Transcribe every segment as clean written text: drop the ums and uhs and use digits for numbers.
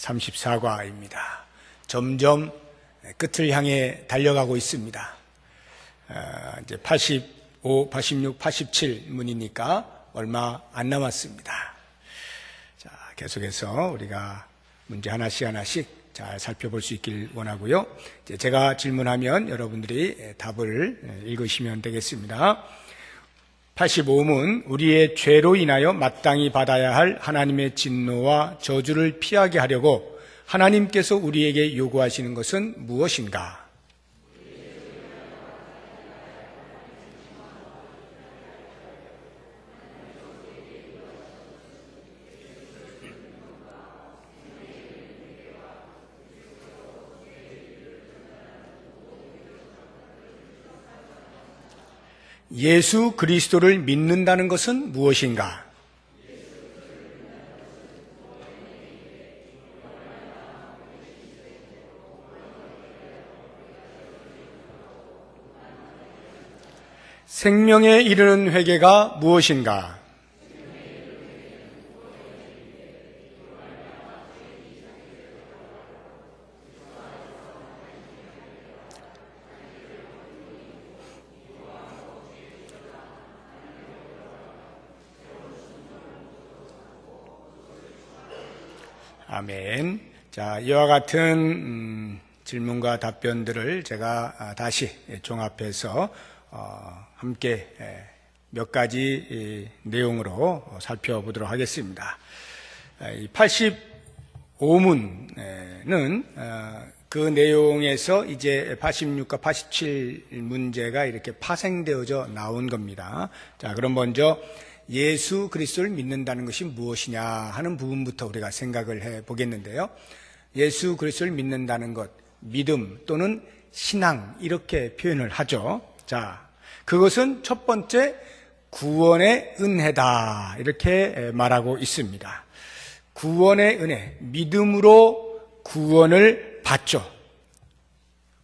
34과입니다. 점점 끝을 향해 달려가고 있습니다. 이제 85, 86, 87문이니까 얼마 안 남았습니다. 자, 계속해서 우리가 문제 하나씩 잘 살펴볼 수 있길 원하고요. 이제 제가 질문하면 여러분들이 답을 읽으시면 되겠습니다. 85문, 우리의 죄로 인하여 마땅히 받아야 할 하나님의 진노와 저주를 피하게 하려고 하나님께서 우리에게 요구하시는 것은 무엇인가? 예수 그리스도를 믿는다는 것은 무엇인가? 생명에 이르는 회개가 무엇인가? 아멘. 자, 이와 같은 질문과 답변들을 제가 다시 종합해서 함께 몇 가지 내용으로 살펴보도록 하겠습니다. 85문은 그 내용에서 이제 86과 87 문제가 이렇게 파생되어져 나온 겁니다. 자, 그럼 먼저 예수 그리스도를 믿는다는 것이 무엇이냐 하는 부분부터 우리가 생각을 해 보겠는데요. 예수 그리스도를 믿는다는 것, 믿음 또는 신앙 이렇게 표현을 하죠. 자, 그것은 첫 번째 구원의 은혜다 이렇게 말하고 있습니다. 구원의 은혜, 믿음으로 구원을 받죠.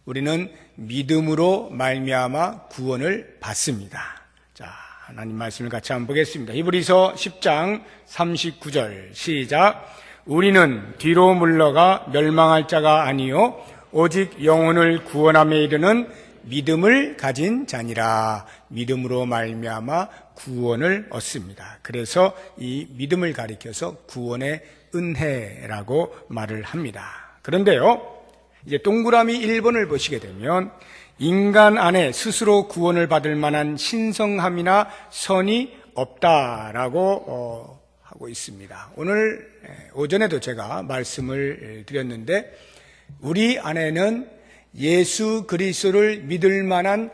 우리는 믿음으로 말미암아 구원을 받습니다. 자, 하나님 말씀을 같이 한번 보겠습니다. 히브리서 10장 39절 시작. 우리는 뒤로 물러가 멸망할 자가 아니요 오직 영혼을 구원함에 이르는 믿음을 가진 자니라. 믿음으로 말미암아 구원을 얻습니다. 그래서 이 믿음을 가리켜서 구원의 은혜라고 말을 합니다. 그런데요, 이제 동그라미 1번을 보시게 되면 인간 안에 스스로 구원을 받을 만한 신성함이나 선이 없다라고 하고 있습니다. 오늘 오전에도 제가 말씀을 드렸는데 우리 안에는 예수 그리스도를 믿을 만한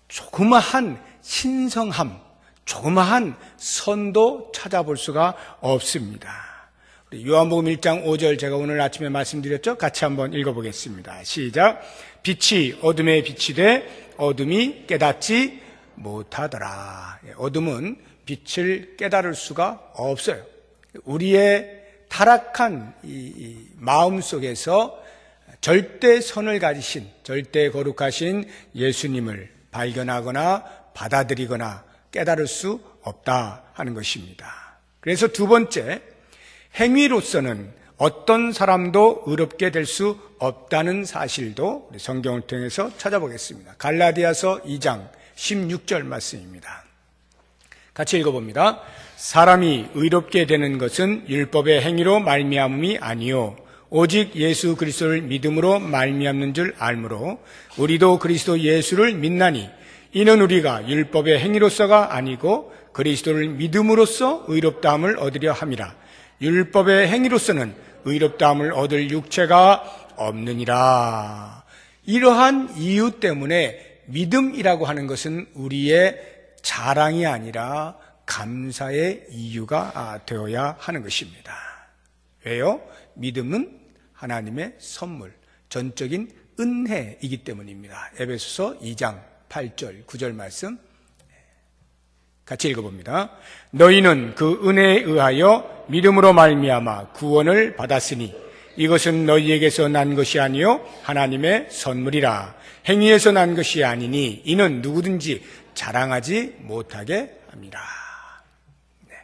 조그마한 신성함, 조그마한 선도 찾아볼 수가 없습니다. 요한복음 1장 5절 제가 오늘 아침에 말씀드렸죠? 같이 한번 읽어보겠습니다. 시작. 빛이 어둠에 빛이 돼 어둠이 깨닫지 못하더라. 어둠은 빛을 깨달을 수가 없어요. 우리의 타락한 이 마음 속에서 절대 선을 가지신, 절대 거룩하신 예수님을 발견하거나 받아들이거나 깨달을 수 없다 하는 것입니다. 그래서 두 번째, 행위로서는 어떤 사람도 의롭게 될 수 없다는 사실도 우리 성경을 통해서 찾아보겠습니다. 갈라디아서 2장 16절 말씀입니다. 같이 읽어봅니다. 사람이 의롭게 되는 것은 율법의 행위로 말미암음이 아니요 오직 예수 그리스도를 믿음으로 말미암는 줄 알므로 우리도 그리스도 예수를 믿나니 이는 우리가 율법의 행위로서가 아니고 그리스도를 믿음으로써 의롭다함을 얻으려 함이라. 율법의 행위로서는 의롭다함을 얻을 육체가 없느니라. 이러한 이유 때문에 믿음이라고 하는 것은 우리의 자랑이 아니라 감사의 이유가 되어야 하는 것입니다. 왜요? 믿음은 하나님의 선물, 전적인 은혜이기 때문입니다. 에베소서 2장 8절, 9절 말씀 같이 읽어봅니다. 너희는 그 은혜에 의하여 믿음으로 말미암아 구원을 받았으니 이것은 너희에게서 난 것이 아니요 하나님의 선물이라. 행위에서 난 것이 아니니 이는 누구든지 자랑하지 못하게 합니다. 네.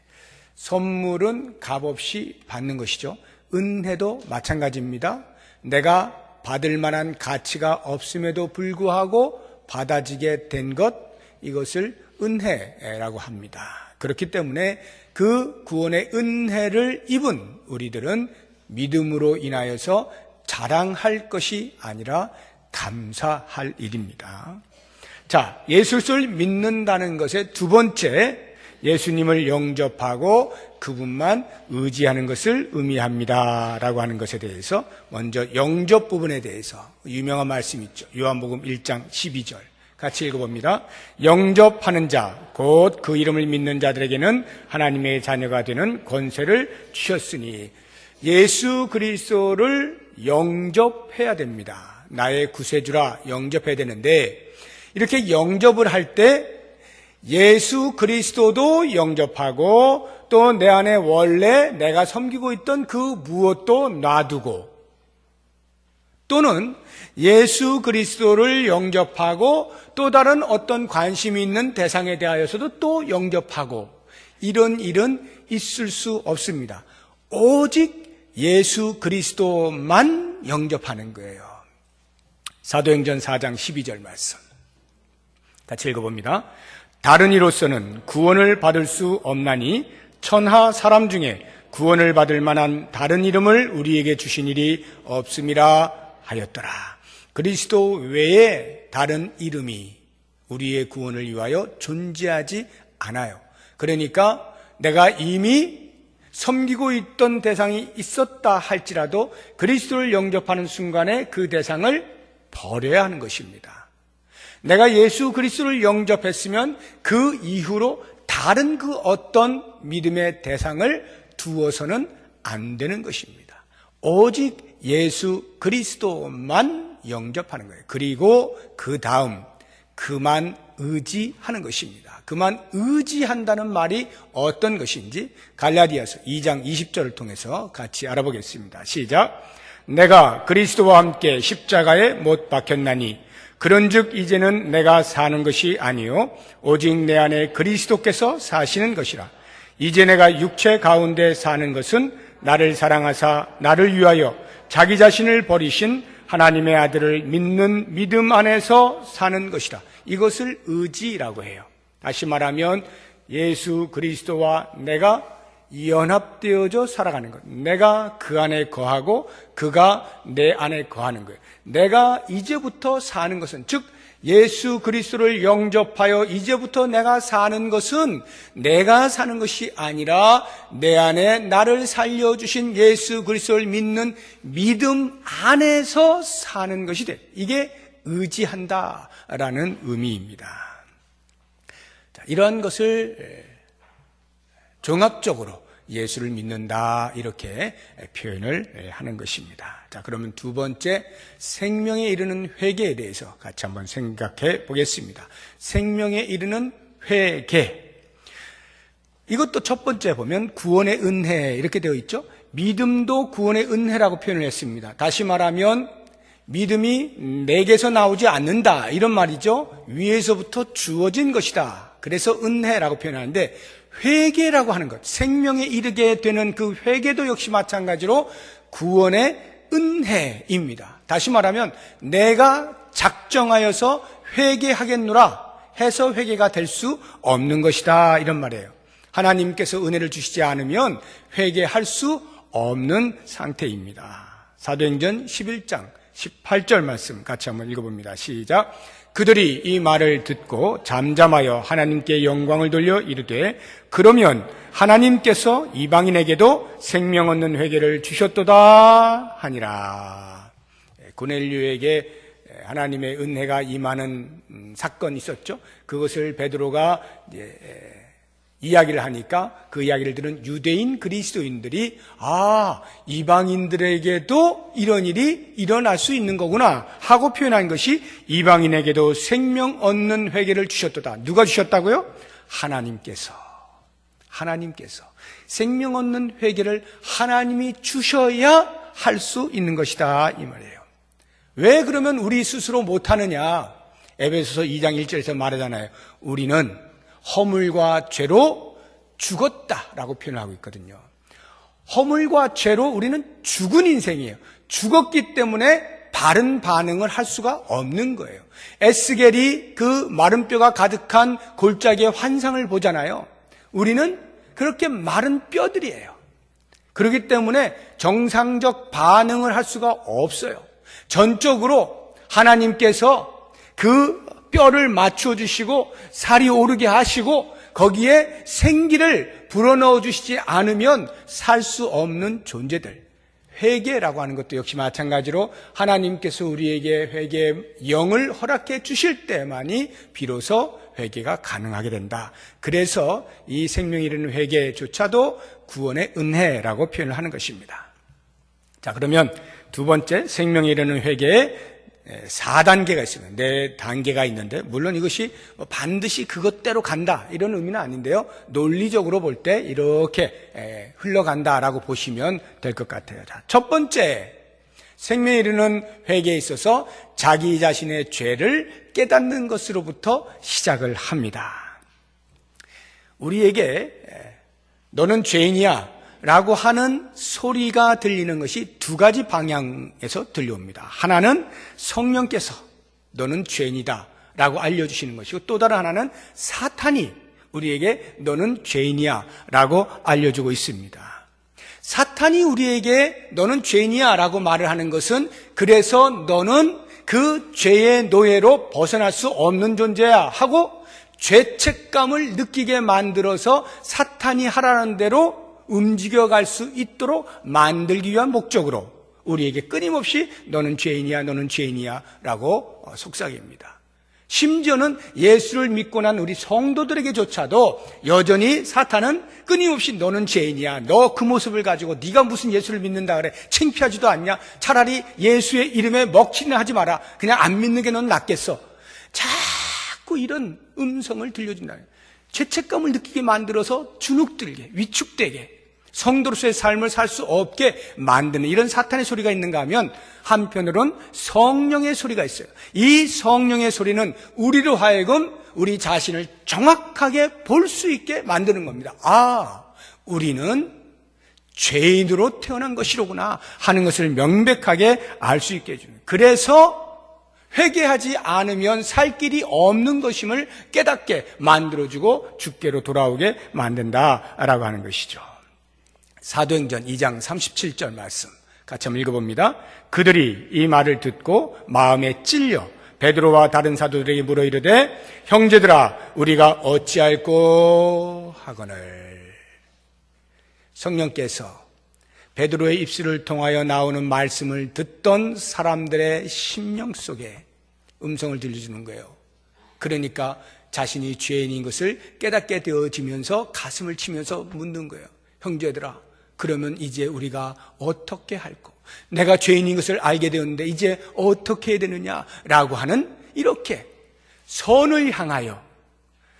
선물은 값없이 받는 것이죠. 은혜도 마찬가지입니다. 내가 받을 만한 가치가 없음에도 불구하고 받아지게 된 것, 이것을 은혜라고 합니다. 그렇기 때문에 그 구원의 은혜를 입은 우리들은 믿음으로 인하여서 자랑할 것이 아니라 감사할 일입니다. 자, 예수를 믿는다는 것의 두 번째, 예수님을 영접하고 그분만 의지하는 것을 의미합니다 라고 하는 것에 대해서, 먼저 영접 부분에 대해서 유명한 말씀이 있죠. 요한복음 1장 12절 같이 읽어봅니다. 영접하는 자, 곧 그 이름을 믿는 자들에게는 하나님의 자녀가 되는 권세를 주셨으니, 예수 그리스도를 영접해야 됩니다. 나의 구세주라 영접해야 되는데, 이렇게 영접을 할 때 예수 그리스도도 영접하고 또 내 안에 원래 내가 섬기고 있던 그 무엇도 놔두고, 또는 예수 그리스도를 영접하고 또 다른 어떤 관심이 있는 대상에 대하여서도 또 영접하고, 이런 일은 있을 수 없습니다. 오직 예수 그리스도만 영접하는 거예요. 사도행전 4장 12절 말씀 같이 읽어봅니다. 다른 이로서는 구원을 받을 수 없나니 천하 사람 중에 구원을 받을 만한 다른 이름을 우리에게 주신 일이 없음이라 하였더라. 그리스도 외에 다른 이름이 우리의 구원을 위하여 존재하지 않아요. 그러니까 내가 이미 섬기고 있던 대상이 있었다 할지라도 그리스도를 영접하는 순간에 그 대상을 버려야 하는 것입니다. 내가 예수 그리스도를 영접했으면 그 이후로 다른 그 어떤 믿음의 대상을 두어서는 안 되는 것입니다. 오직 예수 그리스도만 영접하는 거예요. 그리고 그 다음 그만 의지하는 것입니다. 그만 의지한다는 말이 어떤 것인지 갈라디아서 2장 20절을 통해서 같이 알아보겠습니다. 시작. 내가 그리스도와 함께 십자가에 못 박혔나니 그런즉 이제는 내가 사는 것이 아니요 오직 내 안에 그리스도께서 사시는 것이라. 이제 내가 육체 가운데 사는 것은 나를 사랑하사 나를 위하여 자기 자신을 버리신 하나님의 아들을 믿는 믿음 안에서 사는 것이라. 이것을 의지라고 해요. 다시 말하면 예수 그리스도와 내가 연합되어져 살아가는 것. 내가 그 안에 거하고 그가 내 안에 거하는 거예요. 내가 이제부터 사는 것은, 즉 예수 그리스도를 영접하여 이제부터 내가 사는 것은 내가 사는 것이 아니라 내 안에 나를 살려주신 예수 그리스도를 믿는 믿음 안에서 사는 것이 돼. 이게 의지한다라는 의미입니다. 자, 이러한 것을 종합적으로 예수를 믿는다 이렇게 표현을 하는 것입니다. 자, 그러면 두 번째, 생명에 이르는 회개에 대해서 같이 한번 생각해 보겠습니다. 생명에 이르는 회개, 이것도 첫 번째 보면 구원의 은혜 이렇게 되어 있죠. 믿음도 구원의 은혜라고 표현을 했습니다. 다시 말하면 믿음이 내게서 나오지 않는다 이런 말이죠. 위에서부터 주어진 것이다. 그래서 은혜라고 표현하는데, 회개라고 하는 것, 생명에 이르게 되는 그 회개도 역시 마찬가지로 구원의 은혜입니다. 다시 말하면 내가 작정하여서 회개하겠노라 해서 회개가 될 수 없는 것이다 이런 말이에요. 하나님께서 은혜를 주시지 않으면 회개할 수 없는 상태입니다. 사도행전 11장 18절 말씀 같이 한번 읽어봅니다. 시작. 그들이 이 말을 듣고 잠잠하여 하나님께 영광을 돌려 이르되, 그러면 하나님께서 이방인에게도 생명 얻는 회개를 주셨도다 하니라. 고넬료에게 하나님의 은혜가 임하는 사건이 있었죠. 그것을 베드로가 이야기를 하니까 그 이야기를 들은 유대인 그리스도인들이 이방인들에게도 이런 일이 일어날 수 있는 거구나 하고 표현한 것이 이방인에게도 생명 얻는 회개를 주셨도다. 누가 주셨다고요? 하나님께서 생명 얻는 회개를 하나님이 주셔야 할 수 있는 것이다 이 말이에요. 왜 그러면 우리 스스로 못하느냐? 에베소서 2장 1절에서 말하잖아요. 우리는 허물과 죄로 죽었다라고 표현하고 있거든요. 허물과 죄로 우리는 죽은 인생이에요. 죽었기 때문에 바른 반응을 할 수가 없는 거예요. 에스겔이 그 마른 뼈가 가득한 골짜기의 환상을 보잖아요. 우리는 그렇게 마른 뼈들이에요. 그렇기 때문에 정상적 반응을 할 수가 없어요. 전적으로 하나님께서 그 뼈를 맞추어 주시고 살이 오르게 하시고 거기에 생기를 불어넣어 주시지 않으면 살 수 없는 존재들. 회개라고 하는 것도 역시 마찬가지로 하나님께서 우리에게 회개의 영을 허락해 주실 때만이 비로소 회개가 가능하게 된다. 그래서 이 생명이 이르는 회개조차도 구원의 은혜라고 표현을 하는 것입니다. 자, 그러면 두 번째 생명이 이르는 회개에 4단계가 있습니다. 4단계가 있는데 물론 이것이 반드시 그것대로 간다 이런 의미는 아닌데요. 논리적으로 볼 때 이렇게 흘러간다라고 보시면 될 것 같아요. 자, 첫 번째 생명에 이르는 회개에 있어서 자기 자신의 죄를 깨닫는 것으로부터 시작을 합니다. 우리에게 너는 죄인이야 라고 하는 소리가 들리는 것이 두 가지 방향에서 들려옵니다. 하나는 성령께서 너는 죄인이다 라고 알려주시는 것이고 또 다른 하나는 사탄이 우리에게 너는 죄인이야 라고 알려주고 있습니다. 사탄이 우리에게 너는 죄인이야 라고 말을 하는 것은 그래서 너는 그 죄의 노예로 벗어날 수 없는 존재야 하고 죄책감을 느끼게 만들어서 사탄이 하라는 대로 움직여갈 수 있도록 만들기 위한 목적으로 우리에게 끊임없이 너는 죄인이야 너는 죄인이야 라고 속삭입니다. 심지어는 예수를 믿고 난 우리 성도들에게조차도 여전히 사탄은 끊임없이 너는 죄인이야 너 그 모습을 가지고 네가 무슨 예수를 믿는다 그래 창피하지도 않냐 차라리 예수의 이름에 먹칠이나 하지 마라 그냥 안 믿는 게 넌 낫겠어 자꾸 이런 음성을 들려준다. 죄책감을 느끼게 만들어서 주눅들게 위축되게 성도로서의 삶을 살 수 없게 만드는 이런 사탄의 소리가 있는가 하면 한편으로는 성령의 소리가 있어요. 이 성령의 소리는 우리로 하여금 우리 자신을 정확하게 볼 수 있게 만드는 겁니다. 아, 우리는 죄인으로 태어난 것이로구나 하는 것을 명백하게 알 수 있게 해주는. 그래서 회개하지 않으면 살 길이 없는 것임을 깨닫게 만들어주고 주께로 돌아오게 만든다라고 하는 것이죠. 사도행전 2장 37절 말씀 같이 한번 읽어봅니다. 그들이 이 말을 듣고 마음에 찔려 베드로와 다른 사도들에게 물어 이르되 형제들아 우리가 어찌할꼬 하거늘. 성령께서 베드로의 입술을 통하여 나오는 말씀을 듣던 사람들의 심령 속에 음성을 들려주는 거예요. 그러니까 자신이 죄인인 것을 깨닫게 되어지면서 가슴을 치면서 묻는 거예요. 형제들아, 그러면 이제 우리가 어떻게 할꼬? 내가 죄인인 것을 알게 되었는데 이제 어떻게 해야 되느냐라고 하는 이렇게 선을 향하여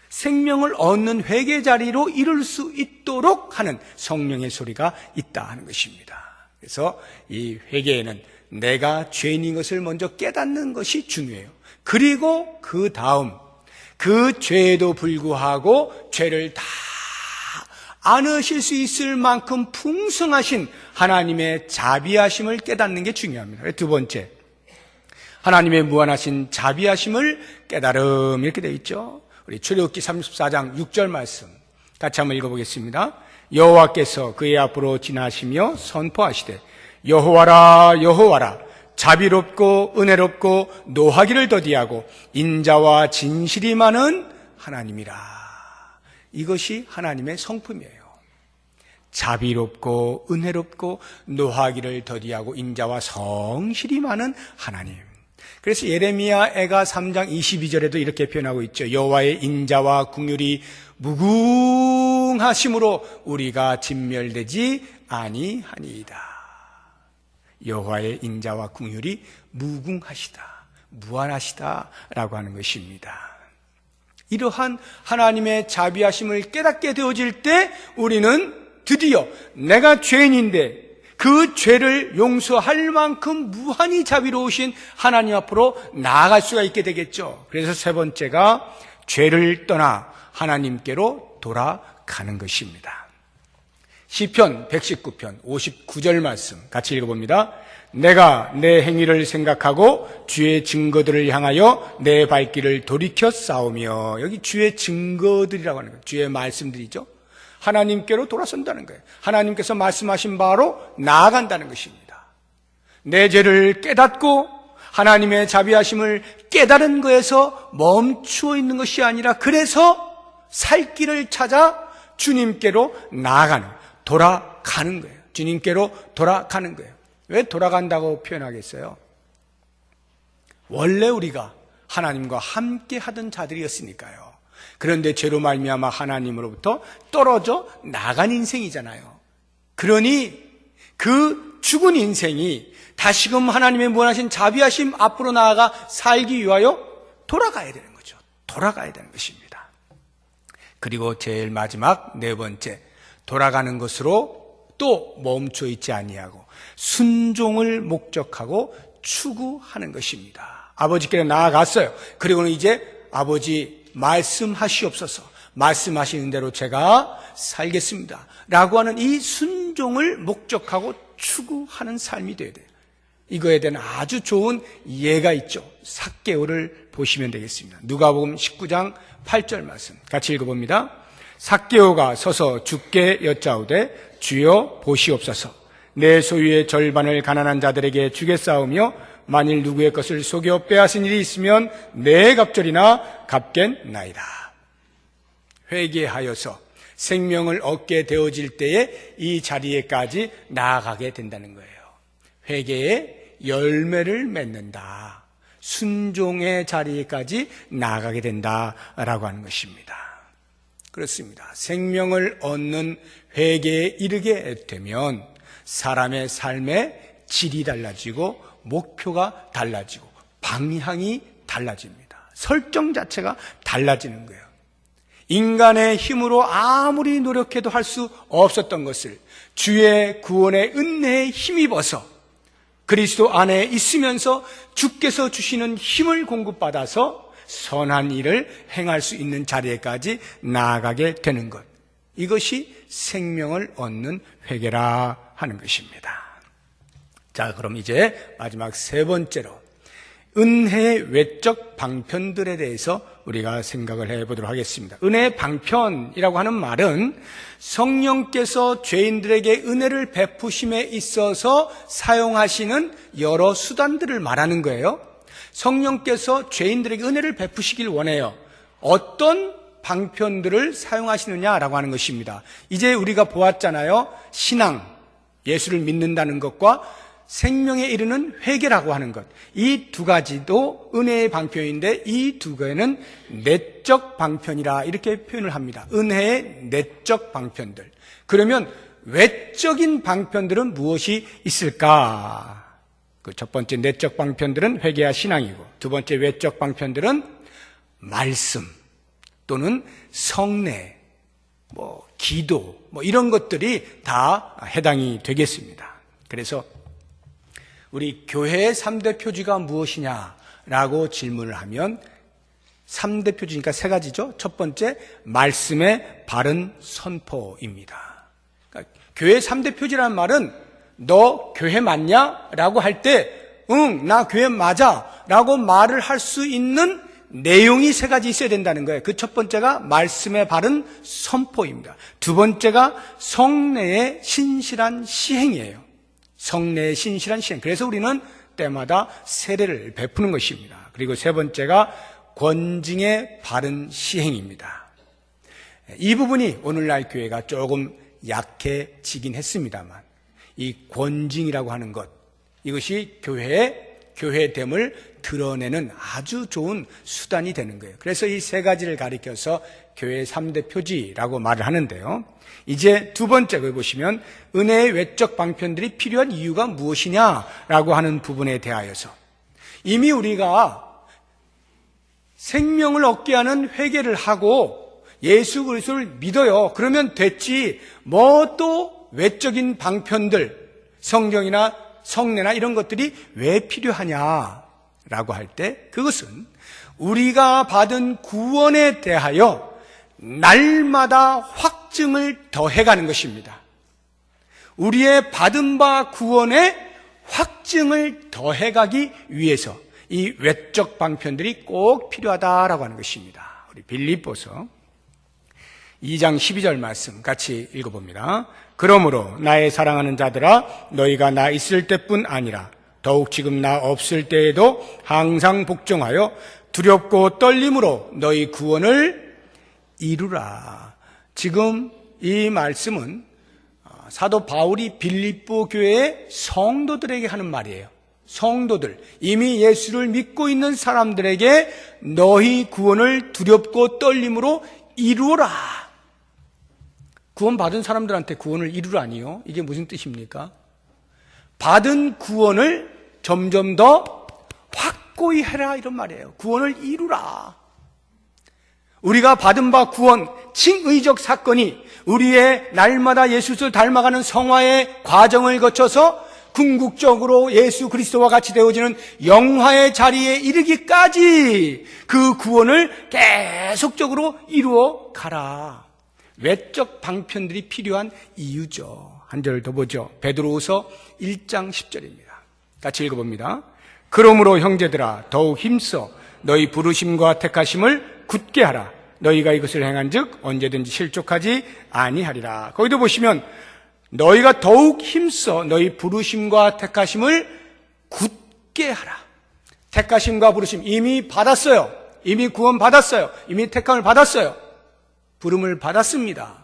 생명을 얻는 회개 자리로 이룰 수 있도록 하는 성령의 소리가 있다 하는 것입니다. 그래서 이 회개에는 내가 죄인인 것을 먼저 깨닫는 것이 중요해요. 그리고 그 다음 그 죄에도 불구하고 죄를 다 안으실 수 있을 만큼 풍성하신 하나님의 자비하심을 깨닫는 게 중요합니다. 두 번째, 하나님의 무한하신 자비하심을 깨달음 이렇게 되어 있죠. 우리 출애굽기 34장 6절 말씀 같이 한번 읽어보겠습니다. 여호와께서 그의 앞으로 지나시며 선포하시되 여호와라 여호와라 자비롭고 은혜롭고 노하기를 더디하고 인자와 진실이 많은 하나님이라. 이것이 하나님의 성품이에요. 자비롭고 은혜롭고 노하기를 더디하고 인자와 성실이 많은 하나님. 그래서 예레미야애가 3장 22절에도 이렇게 표현하고 있죠. 여호와의 인자와 긍휼이 무궁하심으로 우리가 진멸되지 아니하니이다. 여호와의 인자와 긍휼이 무궁하시다, 무한하시다라고 하는 것입니다. 이러한 하나님의 자비하심을 깨닫게 되어질 때 우리는 드디어 내가 죄인인데 그 죄를 용서할 만큼 무한히 자비로우신 하나님 앞으로 나아갈 수가 있게 되겠죠. 그래서 세 번째가 죄를 떠나 하나님께로 돌아가는 것입니다. 시편 119편 59절 말씀 같이 읽어봅니다. 내가 내 행위를 생각하고 주의 증거들을 향하여 내 발길을 돌이켜 싸우며, 여기 주의 증거들이라고 하는 거예요. 주의 말씀들이죠. 하나님께로 돌아선다는 거예요. 하나님께서 말씀하신 바로 나아간다는 것입니다. 내 죄를 깨닫고 하나님의 자비하심을 깨달은 거에서 멈추어 있는 것이 아니라, 그래서 살 길을 찾아 주님께로 나아가는, 돌아가는 거예요. 주님께로 돌아가는 거예요. 왜 돌아간다고 표현하겠어요? 원래 우리가 하나님과 함께 하던 자들이었으니까요. 그런데 죄로 말미암아 하나님으로부터 떨어져 나간 인생이잖아요. 그러니 그 죽은 인생이 다시금 하나님의 무한하신 자비하심 앞으로 나아가 살기 위하여 돌아가야 되는 거죠. 돌아가야 되는 것입니다. 그리고 제일 마지막 네 번째, 돌아가는 것으로 또 멈춰 있지 아니하고 순종을 목적하고 추구하는 것입니다. 아버지께로 나아갔어요. 그리고는 이제 아버지 말씀하시옵소서, 말씀하시는 대로 제가 살겠습니다 라고 하는 이 순종을 목적하고 추구하는 삶이 돼야 돼요. 이거에 대한 아주 좋은 예가 있죠. 삭개오를 보시면 되겠습니다. 누가복음 19장 8절 말씀 같이 읽어봅니다. 삭개오가 서서 주께 여짜오되 주여 보시옵소서, 내 소유의 절반을 가난한 자들에게 주겠사오며 만일 누구의 것을 속여 빼앗은 일이 있으면 내 갑절이나 갚겠나이다. 회개하여서 생명을 얻게 되어질 때에 이 자리에까지 나아가게 된다는 거예요. 회개의 열매를 맺는다, 순종의 자리에까지 나아가게 된다라고 하는 것입니다. 그렇습니다. 생명을 얻는 회개에 이르게 되면 사람의 삶의 질이 달라지고 목표가 달라지고 방향이 달라집니다. 설정 자체가 달라지는 거예요. 인간의 힘으로 아무리 노력해도 할 수 없었던 것을 주의 구원의 은혜에 힘입어서 그리스도 안에 있으면서 주께서 주시는 힘을 공급받아서 선한 일을 행할 수 있는 자리에까지 나아가게 되는 것, 이것이 생명을 얻는 회개라 하는 것입니다. 자, 그럼 이제 마지막 세 번째로 은혜의 외적 방편들에 대해서 우리가 생각을 해보도록 하겠습니다. 은혜의 방편이라고 하는 말은 성령께서 죄인들에게 은혜를 베푸심에 있어서 사용하시는 여러 수단들을 말하는 거예요. 성령께서 죄인들에게 은혜를 베푸시길 원해요. 어떤 방편들을 사용하시느냐라고 하는 것입니다. 이제 우리가 보았잖아요. 신앙, 예수를 믿는다는 것과 생명에 이르는 회개라고 하는 것, 이 두 가지도 은혜의 방편인데 이 두 개는 내적 방편이라 이렇게 표현을 합니다. 은혜의 내적 방편들. 그러면 외적인 방편들은 무엇이 있을까? 그 첫 번째 내적 방편들은 회개와 신앙이고, 두 번째 외적 방편들은 말씀 또는 성례, 기도, 이런 것들이 다 해당이 되겠습니다. 그래서 우리 교회의 3대 표지가 무엇이냐라고 질문을 하면 3대 표지니까 세 가지죠. 첫 번째, 말씀의 바른 선포입니다. 그러니까 교회의 3대 표지라는 말은 너 교회 맞냐? 라고 할 때 응, 나 교회 맞아 라고 말을 할 수 있는 내용이 세 가지 있어야 된다는 거예요. 그 첫 번째가 말씀의 바른 선포입니다. 두 번째가 성례의 신실한 시행이에요. 성례의 신실한 시행. 그래서 우리는 때마다 세례를 베푸는 것입니다. 그리고 세 번째가 권징의 바른 시행입니다. 이 부분이 오늘날 교회가 조금 약해지긴 했습니다만, 이 권징이라고 하는 것, 이것이 교회의 교회됨을 드러내는 아주 좋은 수단이 되는 거예요. 그래서 이 세 가지를 가리켜서 교회의 3대 표지라고 말을 하는데요. 이제 두 번째 걸 보시면 은혜의 외적 방편들이 필요한 이유가 무엇이냐라고 하는 부분에 대하여서, 이미 우리가 생명을 얻게 하는 회개를 하고 예수 그리스도를 믿어요. 그러면 됐지. 또 외적인 방편들, 성경이나 성례나 이런 것들이 왜 필요하냐라고 할 때, 그것은 우리가 받은 구원에 대하여 날마다 확증을 더해가는 것입니다. 우리의 받은 바 구원의 확증을 더해가기 위해서 이 외적 방편들이 꼭 필요하다라고 하는 것입니다. 우리 빌립보서 2장 12절 말씀 같이 읽어봅니다. 그러므로 나의 사랑하는 자들아, 너희가 나 있을 때뿐 아니라 더욱 지금 나 없을 때에도 항상 복종하여 두렵고 떨림으로 너희 구원을 이루라. 지금 이 말씀은 사도 바울이 빌립보 교회의 성도들에게 하는 말이에요. 성도들, 이미 예수를 믿고 있는 사람들에게 너희 구원을 두렵고 떨림으로 이루어라. 구원 받은 사람들한테 구원을 이루라니요? 이게 무슨 뜻입니까? 받은 구원을 점점 더 확고히 해라, 이런 말이에요. 구원을 이루라. 우리가 받은 바 구원, 칭의적 사건이 우리의 날마다 예수를 닮아가는 성화의 과정을 거쳐서 궁극적으로 예수 그리스도와 같이 되어지는 영화의 자리에 이르기까지 그 구원을 계속적으로 이루어 가라. 외적 방편들이 필요한 이유죠. 한 절 더 보죠. 베드로후서 1장 10절입니다. 같이 읽어봅니다. 그러므로 형제들아, 더욱 힘써 너희 부르심과 택하심을 굳게 하라. 너희가 이것을 행한즉 언제든지 실족하지 아니하리라. 거기도 보시면 너희가 더욱 힘써 너희 부르심과 택하심을 굳게 하라. 택하심과 부르심 이미 받았어요. 이미 구원 받았어요. 이미 택함을 받았어요. 부름을 받았습니다.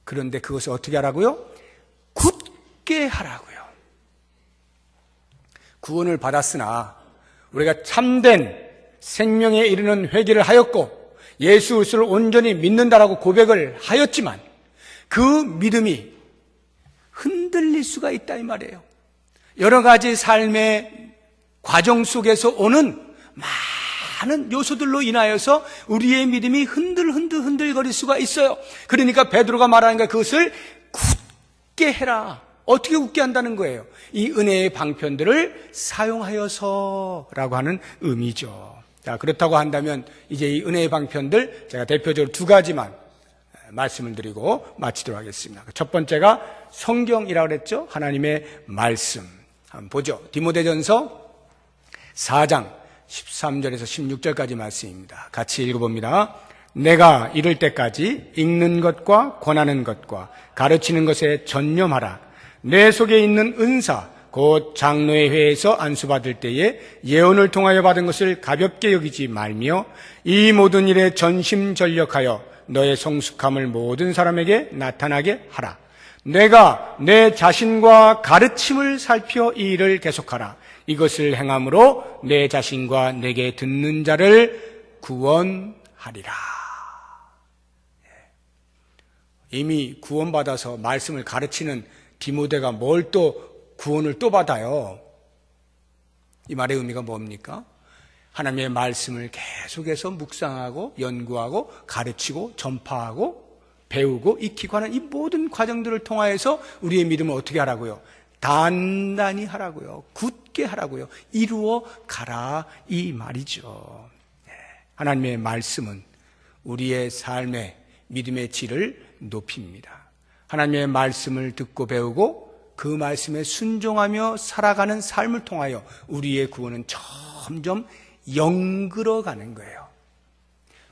그런데 그것을 어떻게 하라고요? 굳게 하라고요. 구원을 받았으나 우리가 참된 생명에 이르는 회개를 하였고 예수 그리스도를 온전히 믿는다라고 고백을 하였지만 그 믿음이 흔들릴 수가 있다 이 말이에요. 여러 가지 삶의 과정 속에서 오는 많은 요소들로 인하여서 우리의 믿음이 흔들거릴 수가 있어요. 그러니까 베드로가 말하는 그것을 굳게 해라. 어떻게 굳게 한다는 거예요? 이 은혜의 방편들을 사용하여서라고 하는 의미죠. 자, 그렇다고 한다면 이제 이 은혜의 방편들 제가 대표적으로 두 가지만 말씀을 드리고 마치도록 하겠습니다. 첫 번째가 성경이라고 그랬죠. 하나님의 말씀. 한번 보죠. 디모데전서 4장 13절에서 16절까지 말씀입니다. 같이 읽어봅니다. 내가 이를 때까지 읽는 것과 권하는 것과 가르치는 것에 전념하라. 내 속에 있는 은사 곧 장로의 회에서 안수받을 때에 예언을 통하여 받은 것을 가볍게 여기지 말며 이 모든 일에 전심전력하여 너의 성숙함을 모든 사람에게 나타나게 하라. 내가 내 자신과 가르침을 살펴 이 일을 계속하라. 이것을 행함으로 내 자신과 내게 듣는 자를 구원하리라. 이미 구원받아서 말씀을 가르치는 디모데가 뭘 또 구원을 또 받아요? 이 말의 의미가 뭡니까? 하나님의 말씀을 계속해서 묵상하고 연구하고 가르치고 전파하고 배우고 익히고 하는 이 모든 과정들을 통하여서 우리의 믿음을 어떻게 하라고요? 단단히 하라고요. 굳게 하라고요. 이루어 가라 이 말이죠. 하나님의 말씀은 우리의 삶의 믿음의 질을 높입니다. 하나님의 말씀을 듣고 배우고 그 말씀에 순종하며 살아가는 삶을 통하여 우리의 구원은 점점 영글어가는 거예요.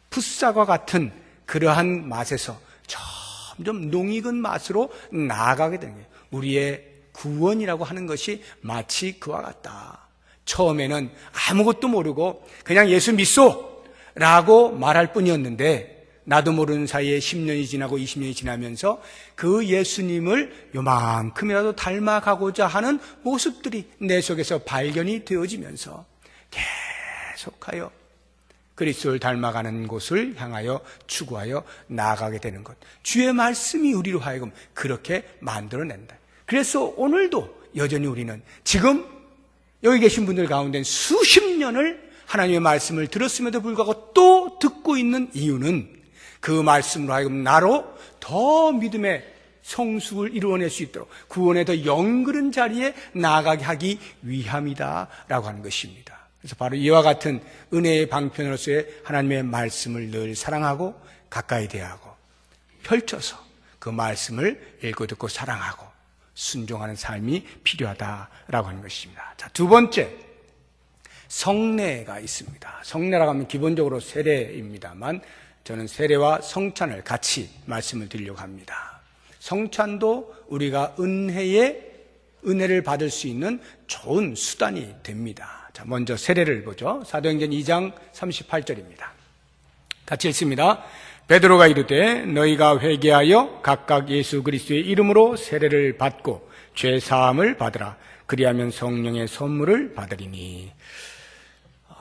풋사과 같은 그러한 맛에서 점점 농익은 맛으로 나아가게 되는 거예요. 우리의 구원이라고 하는 것이 마치 그와 같다. 처음에는 아무것도 모르고 그냥 예수 믿소 라고 말할 뿐이었는데 나도 모르는 사이에 10년이 지나고 20년이 지나면서 그 예수님을 요만큼이라도 닮아가고자 하는 모습들이 내 속에서 발견이 되어지면서 계속하여 그리스도를 닮아가는 곳을 향하여 추구하여 나아가게 되는 것. 주의 말씀이 우리로 하여금 그렇게 만들어낸다. 그래서 오늘도 여전히 우리는 지금 여기 계신 분들 가운데 수십 년을 하나님의 말씀을 들었음에도 불구하고 또 듣고 있는 이유는 그 말씀으로 하여금 나로 더 믿음의 성숙을 이루어낼 수 있도록 구원의 더 영그른 자리에 나아가게 하기 위함이다라고 하는 것입니다. 그래서 바로 이와 같은 은혜의 방편으로서의 하나님의 말씀을 늘 사랑하고 가까이 대하고 펼쳐서 그 말씀을 읽고 듣고 사랑하고 순종하는 삶이 필요하다라고 하는 것입니다. 자, 두 번째, 성례가 있습니다. 성례라고 하면 기본적으로 세례입니다만 저는 세례와 성찬을 같이 말씀을 드리려고 합니다. 성찬도 우리가 은혜를 받을 수 있는 좋은 수단이 됩니다. 자, 먼저 세례를 보죠. 사도행전 2장 38절입니다. 같이 읽습니다. 베드로가 이르되 너희가 회개하여 각각 예수 그리스도의 이름으로 세례를 받고 죄 사함을 받으라. 그리하면 성령의 선물을 받으리니.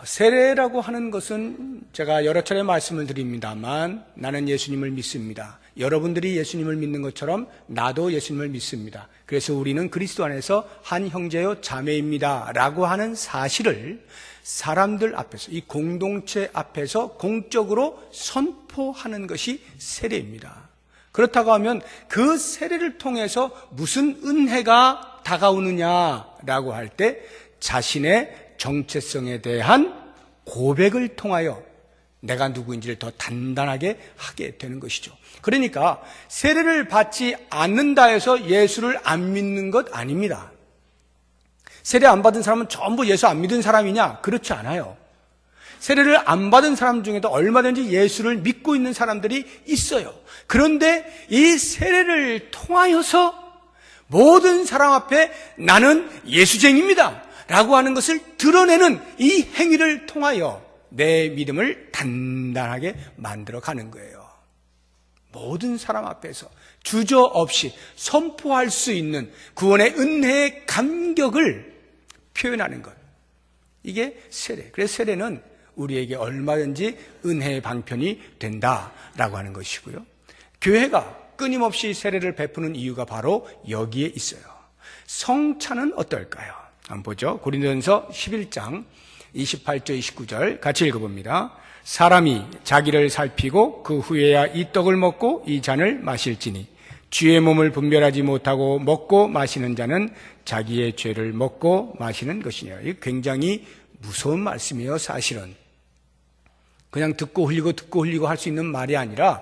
세례라고 하는 것은 제가 여러 차례 말씀을 드립니다만 나는 예수님을 믿습니다. 여러분들이 예수님을 믿는 것처럼 나도 예수님을 믿습니다. 그래서 우리는 그리스도 안에서 한 형제요 자매입니다 라고 하는 사실을 사람들 앞에서, 이 공동체 앞에서 공적으로 선포하는 것이 세례입니다. 그렇다고 하면 그 세례를 통해서 무슨 은혜가 다가오느냐라고 할 때 자신의 정체성에 대한 고백을 통하여 내가 누구인지를 더 단단하게 하게 되는 것이죠. 그러니까 세례를 받지 않는다 해서 예수를 안 믿는 것 아닙니다. 세례 안 받은 사람은 전부 예수 안 믿은 사람이냐? 그렇지 않아요. 세례를 안 받은 사람 중에도 얼마든지 예수를 믿고 있는 사람들이 있어요. 그런데 이 세례를 통하여서 모든 사람 앞에 나는 예수쟁입니다 라고 하는 것을 드러내는 이 행위를 통하여 내 믿음을 단단하게 만들어 가는 거예요. 모든 사람 앞에서 주저없이 선포할 수 있는 구원의 은혜의 감격을 표현하는 것. 이게 세례. 그래서 세례는 우리에게 얼마든지 은혜의 방편이 된다라고 하는 것이고요. 교회가 끊임없이 세례를 베푸는 이유가 바로 여기에 있어요. 성찬은 어떨까요? 한번 보죠. 고린도전서 11장 28절 29절 같이 읽어봅니다. 사람이 자기를 살피고 그 후에야 이 떡을 먹고 이 잔을 마실지니 주의 몸을 분별하지 못하고 먹고 마시는 자는 자기의 죄를 먹고 마시는 것이냐. 이게 굉장히 무서운 말씀이에요. 사실은 그냥 듣고 흘리고 할 수 있는 말이 아니라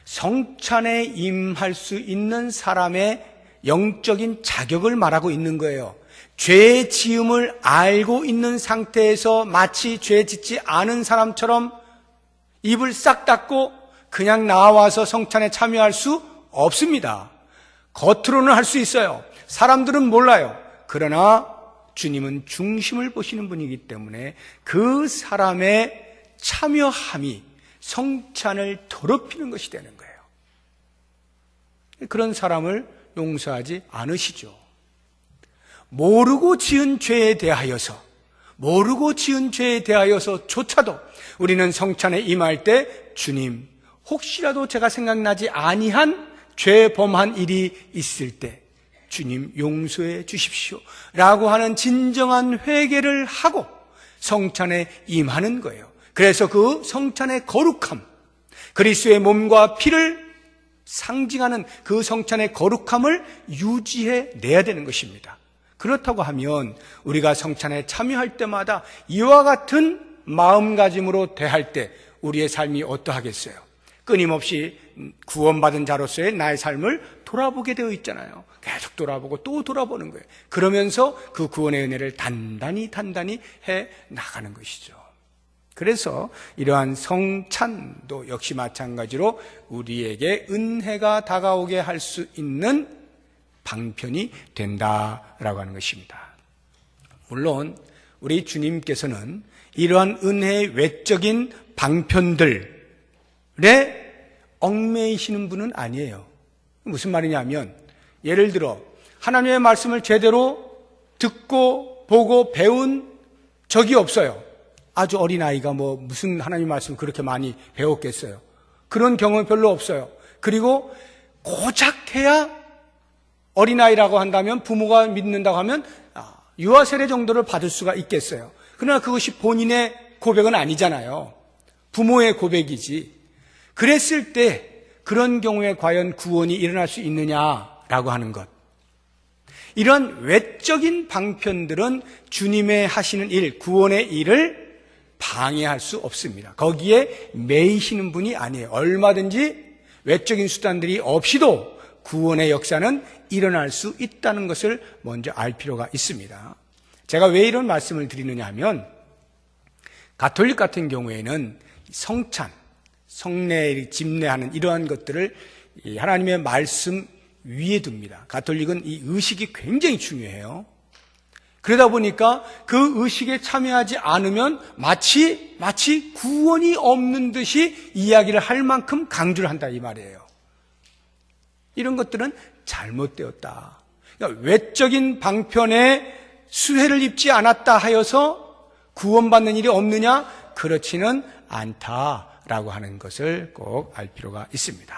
성찬에 임할 수 있는 사람의 영적인 자격을 말하고 있는 거예요. 죄 지음을 알고 있는 상태에서 마치 죄 짓지 않은 사람처럼 입을 싹 닫고 그냥 나와서 성찬에 참여할 수 없습니다. 겉으로는 할 수 있어요. 사람들은 몰라요. 그러나 주님은 중심을 보시는 분이기 때문에 그 사람의 참여함이 성찬을 더럽히는 것이 되는 거예요. 그런 사람을 용서하지 않으시죠. 모르고 지은 죄에 대하여서조차도 우리는 성찬에 임할 때 주님, 혹시라도 제가 생각나지 아니한 죄 범한 일이 있을 때 주님 용서해 주십시오 라고 하는 진정한 회개를 하고 성찬에 임하는 거예요. 그래서 그 성찬의 거룩함, 그리스도의 몸과 피를 상징하는 그 성찬의 거룩함을 유지해 내야 되는 것입니다. 그렇다고 하면 우리가 성찬에 참여할 때마다 이와 같은 마음가짐으로 대할 때 우리의 삶이 어떠하겠어요? 끊임없이 구원받은 자로서의 나의 삶을 돌아보게 되어 있잖아요. 계속 돌아보고 또 돌아보는 거예요. 그러면서 그 구원의 은혜를 단단히 해 나가는 것이죠. 그래서 이러한 성찬도 역시 마찬가지로 우리에게 은혜가 다가오게 할 수 있는 방편이 된다라고 하는 것입니다. 물론 우리 주님께서는 이러한 은혜의 외적인 방편들에 얽매이시는 분은 아니에요. 무슨 말이냐면 예를 들어 하나님의 말씀을 제대로 듣고 보고 배운 적이 없어요. 아주 어린 아이가 무슨 하나님 말씀을 그렇게 많이 배웠겠어요. 그런 경험이 별로 없어요. 그리고 고작 해야 어린아이라고 한다면 부모가 믿는다고 하면 유아세례 정도를 받을 수가 있겠어요. 그러나 그것이 본인의 고백은 아니잖아요. 부모의 고백이지. 그랬을 때 그런 경우에 과연 구원이 일어날 수 있느냐라고 하는 것. 이런 외적인 방편들은 주님의 하시는 일, 구원의 일을 방해할 수 없습니다. 거기에 매이시는 분이 아니에요. 얼마든지 외적인 수단들이 없이도 구원의 역사는 일어날 수 있다는 것을 먼저 알 필요가 있습니다. 제가 왜 이런 말씀을 드리느냐 하면 가톨릭 같은 경우에는 성찬, 성례, 집례하는 이러한 것들을 하나님의 말씀 위에 둡니다. 가톨릭은 이 의식이 굉장히 중요해요. 그러다 보니까 그 의식에 참여하지 않으면 마치 구원이 없는 듯이 이야기를 할 만큼 강조를 한다 이 말이에요. 이런 것들은 잘못되었다. 그러니까 외적인 방편에 수혜를 입지 않았다 하여서 구원받는 일이 없느냐? 그렇지는 않다라고 하는 것을 꼭 알 필요가 있습니다.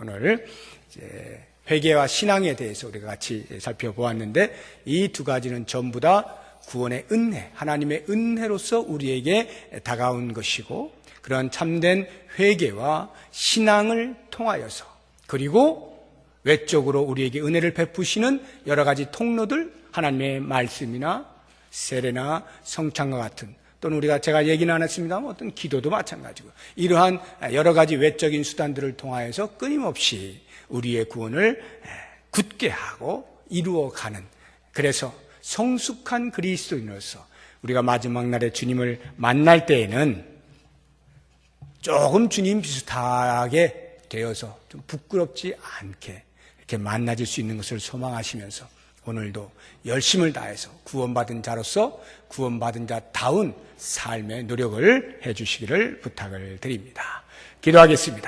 오늘 이제 회개와 신앙에 대해서 우리가 같이 살펴보았는데 이 두 가지는 전부 다 구원의 은혜, 하나님의 은혜로서 우리에게 다가온 것이고 그런 참된 회개와 신앙을 통하여서 그리고 외적으로 우리에게 은혜를 베푸시는 여러 가지 통로들, 하나님의 말씀이나 세례나 성찬과 같은 또는 제가 얘기는 안 했습니다만 어떤 기도도 마찬가지고 이러한 여러 가지 외적인 수단들을 통하여서 끊임없이 우리의 구원을 굳게 하고 이루어가는, 그래서 성숙한 그리스도인으로서 우리가 마지막 날에 주님을 만날 때에는 조금 주님 비슷하게 되어서 좀 부끄럽지 않게 이렇게 만나질 수 있는 것을 소망하시면서 오늘도 열심을 다해서 구원받은 자로서 구원받은 자다운 삶의 노력을 해 주시기를 부탁을 드립니다. 기도하겠습니다.